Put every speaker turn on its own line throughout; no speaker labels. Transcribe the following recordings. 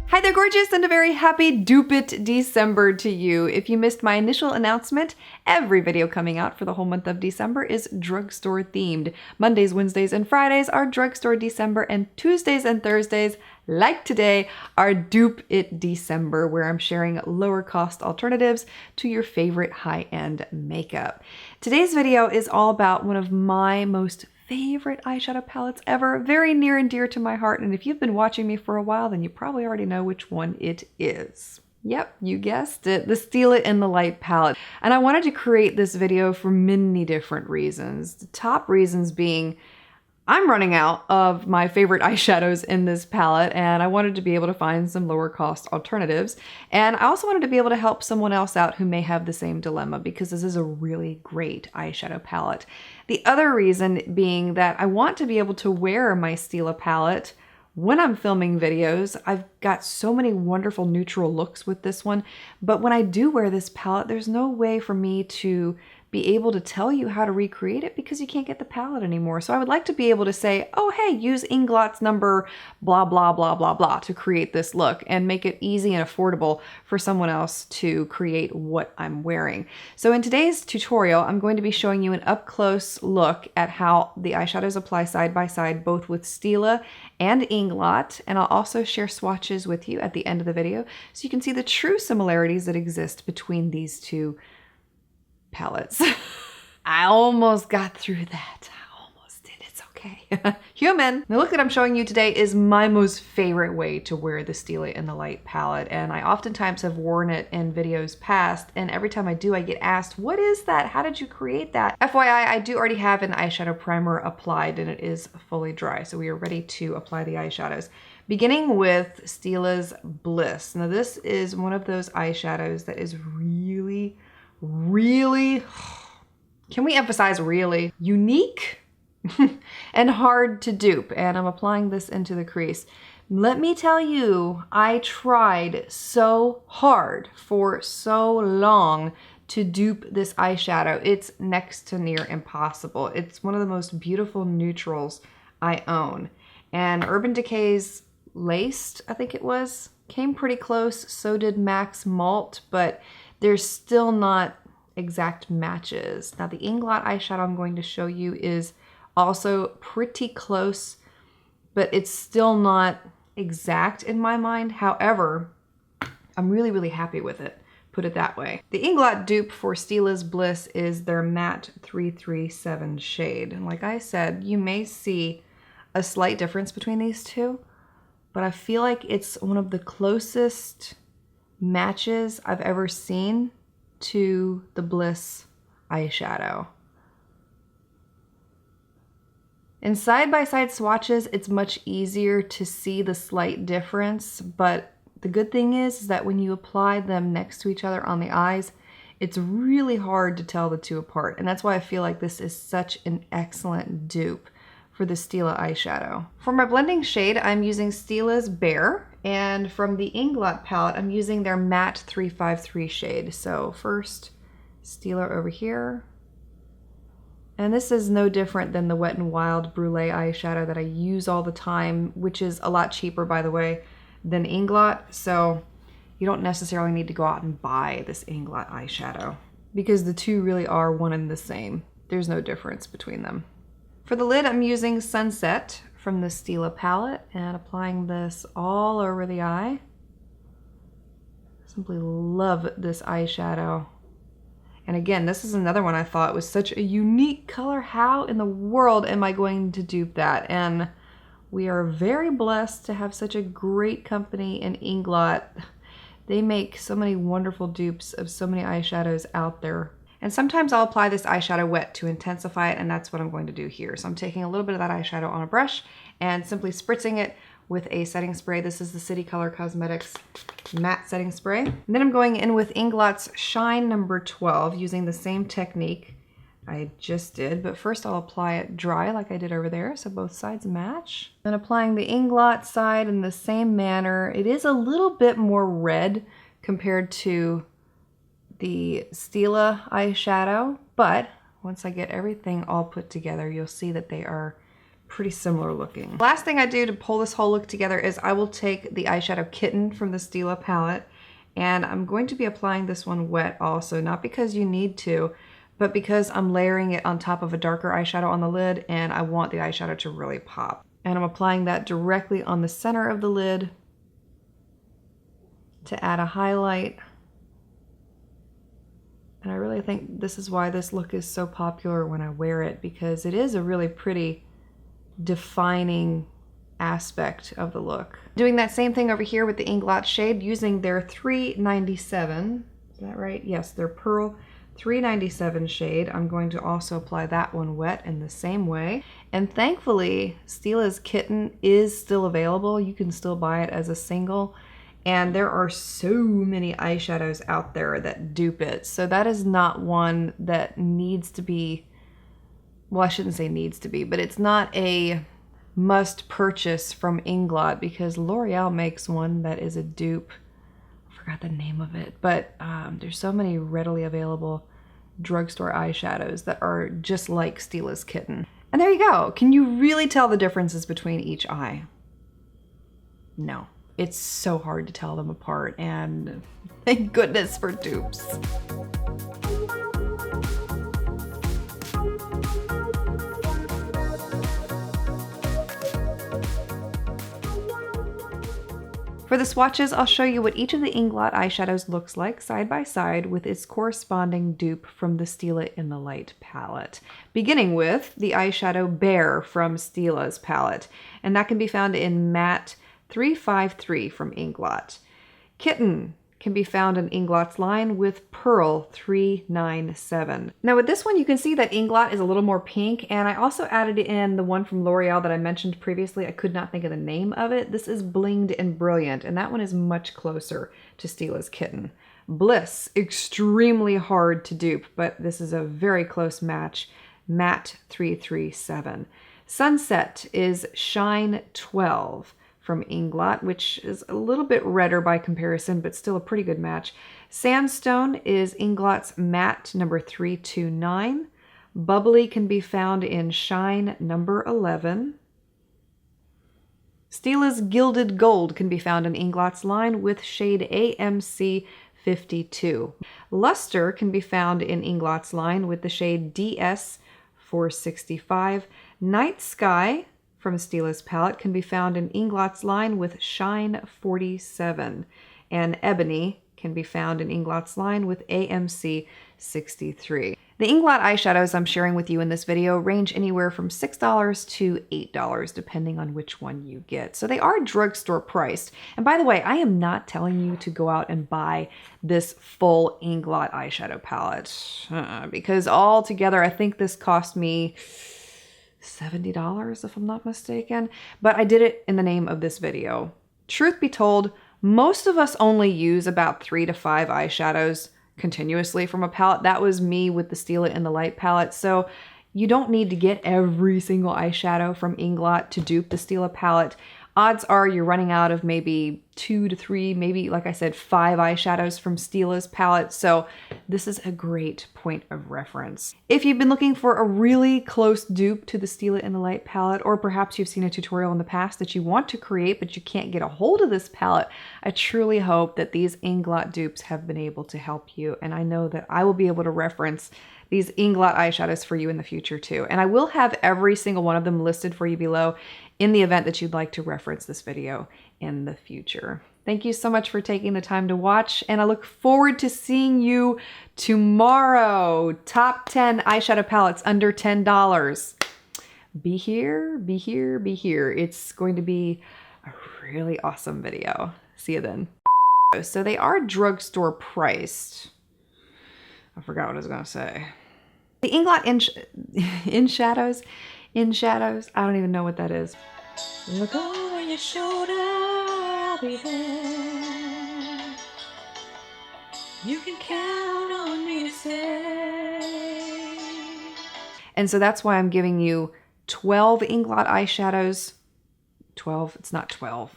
Hi there, gorgeous, and a very happy DUPE December to you. If you missed my initial announcement, every video coming out for the whole month of December is drugstore themed. Mondays, Wednesdays, and Fridays are drugstore December, and Tuesdays and Thursdays, like today, are DUPE December, where I'm sharing lower cost alternatives to your favorite high-end makeup. Today's video is all about one of my most favorite eyeshadow palettes ever, very near and dear to my heart, and if you've been watching me for a while, then you probably already know which one it is. Yep, you guessed it, the Stila In the Light palette. And I wanted to create this video for many different reasons. The top reasons being, I'm running out of my favorite eyeshadows in this palette, and I wanted to be able to find some lower cost alternatives. And I also wanted to be able to help someone else out who may have the same dilemma, because this is a really great eyeshadow palette. The other reason being that I want to be able to wear my Stila palette when I'm filming videos. I've got so many wonderful neutral looks with this one, but when I do wear this palette, there's no way for me to be able to tell you how to recreate it because you can't get the palette anymore. So I would like to be able to say, oh, hey, use Inglot's number blah, blah, blah, blah, blah to create this look and make it easy and affordable for someone else to create what I'm wearing. So in today's tutorial, I'm going to be showing you an up-close look at how the eyeshadows apply side by side, both with Stila and Inglot, and I'll also share swatches with you at the end of the video so you can see the true similarities that exist between these two palettes. I almost got through that. I almost did. It's okay. Human. The look that I'm showing you today is my most favorite way to wear the Stila In the Light palette, and I oftentimes have worn it in videos past, and every time I do, I get asked, what is that? How did you create that? FYI, I do already have an eyeshadow primer applied, and it is fully dry, so we are ready to apply the eyeshadows. Beginning with Stila's Bliss. Now this is one of those eyeshadows that is really, can we emphasize really, unique and hard to dupe, and I'm applying this into the crease. Let me tell you, I tried so hard for so long to dupe this eyeshadow. It's next to near impossible. It's one of the most beautiful neutrals I own, and Urban Decay's Laced, I think it was, came pretty close. So did Mac's Malt, but there's still not exact matches. Now the Inglot eyeshadow I'm going to show you is also pretty close, but it's still not exact in my mind. However, I'm really happy with it, put it that way. The Inglot dupe for Stila's Bliss is their Matte 337 shade. And like I said, you may see a slight difference between these two, but I feel like it's one of the closest matches I've ever seen to the Bliss eyeshadow. In side-by-side swatches, it's much easier to see the slight difference, but the good thing is that when you apply them next to each other on the eyes, it's really hard to tell the two apart, and that's why I feel like this is such an excellent dupe for the Stila eyeshadow. For my blending shade, I'm using Stila's Bare, and from the Inglot palette, I'm using their Matte 353 shade. So first, Stila over here. And this is no different than the Wet n Wild Brulee eyeshadow that I use all the time, which is a lot cheaper, by the way, than Inglot. So you don't necessarily need to go out and buy this Inglot eyeshadow because the two really are one and the same. There's no difference between them. For the lid, I'm using Sunset from the Stila palette and applying this all over the eye. Simply love this eyeshadow. And again, this is another one I thought was such a unique color. How in the world am I going to dupe that? And we are very blessed to have such a great company in Inglot. They make so many wonderful dupes of so many eyeshadows out there. And sometimes I'll apply this eyeshadow wet to intensify it, and that's what I'm going to do here. So I'm taking a little bit of that eyeshadow on a brush and simply spritzing it with a setting spray. This is the City Color Cosmetics matte setting spray. And then I'm going in with Inglot's Shine number 12 using the same technique I just did, but first I'll apply it dry like I did over there, so both sides match. Then applying the Inglot side in the same manner. It is a little bit more red compared to the Stila eyeshadow, but once I get everything all put together, you'll see that they are pretty similar looking. Last thing I do to pull this whole look together is I will take the eyeshadow Kitten from the Stila palette, and I'm going to be applying this one wet also, not because you need to, but because I'm layering it on top of a darker eyeshadow on the lid and I want the eyeshadow to really pop. And I'm applying that directly on the center of the lid to add a highlight. And I really think this is why this look is so popular when I wear it, because it is a really pretty defining aspect of the look. Doing that same thing over here with the Inglot shade using their 397, is that right? Yes, their Pearl 397 shade. I'm going to also apply that one wet in the same way. And thankfully, Stila's Kitten is still available. You can still buy it as a single. And there are so many eyeshadows out there that dupe it. So that is not one that needs to be, well, I shouldn't say needs to be, but it's not a must purchase from Inglot, because L'Oreal makes one that is a dupe. I forgot the name of it, but there's so many readily available drugstore eyeshadows that are just like Stila's Kitten. And there you go. Can you really tell the differences between each eye? No. It's so hard to tell them apart, and thank goodness for dupes. For the swatches, I'll show you what each of the Inglot eyeshadows looks like side by side with its corresponding dupe from the Stila In the Light palette. Beginning with the eyeshadow Bear from Stila's palette, and that can be found in Matte 353 from Inglot. Kitten can be found in Inglot's line with Pearl 397. Now with this one, you can see that Inglot is a little more pink, and I also added in the one from L'Oreal that I mentioned previously. I could not think of the name of it. This is Blinged and Brilliant, and that one is much closer to Stila's Kitten. Bliss, extremely hard to dupe, but this is a very close match. Matte 337. Sunset is Shine 12 from Inglot, which is a little bit redder by comparison, but still a pretty good match. Sandstone is Inglot's Matte number 329. Bubbly can be found in Shine number 11. Stila's Gilded Gold can be found in Inglot's line with shade AMC52. Luster can be found in Inglot's line with the shade DS465. Night Sky from Stila's palette can be found in Inglot's line with Shine 47, and Ebony can be found in Inglot's line with AMC 63. The Inglot eyeshadows I'm sharing with you in this video range anywhere from $6 to $8 depending on which one you get. So they are drugstore priced. And by the way, I am not telling you to go out and buy this full Inglot eyeshadow palette because all together I think this cost me $70 if I'm not mistaken, but I did it in the name of this video. Truth be told, most of us only use about 3 to 5 eyeshadows continuously from a palette. That was me with the Stila In the Light palette, so you don't need to get every single eyeshadow from Inglot to dupe the Stila palette. Odds are you're running out of maybe 2 to 3, maybe, like I said, 5 eyeshadows from Stila's palette, so this is a great point of reference. If you've been looking for a really close dupe to the Stila In the Light palette, or perhaps you've seen a tutorial in the past that you want to create but you can't get a hold of this palette, I truly hope that these Inglot dupes have been able to help you, and I know that I will be able to reference these Inglot eyeshadows for you in the future too. And I will have every single one of them listed for you below in the event that you'd like to reference this video in the future. Thank you so much for taking the time to watch, and I look forward to seeing you tomorrow. Top 10 eyeshadow palettes under $10. Be here, be here, be here. It's going to be a really awesome video. See you then. So they are drugstore priced. I forgot what I was gonna say. The Inglot in shadows, I don't even know what that is. Look over your shoulder, I'll be there. You can count on me to say. And so that's why I'm giving you 12 Inglot eyeshadows. 12, it's not 12.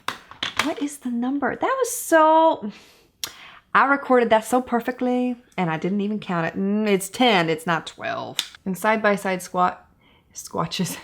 What is the number? That was so... I recorded that so perfectly, and I didn't even count it. It's 10, it's not 12. And side-by-side swatches.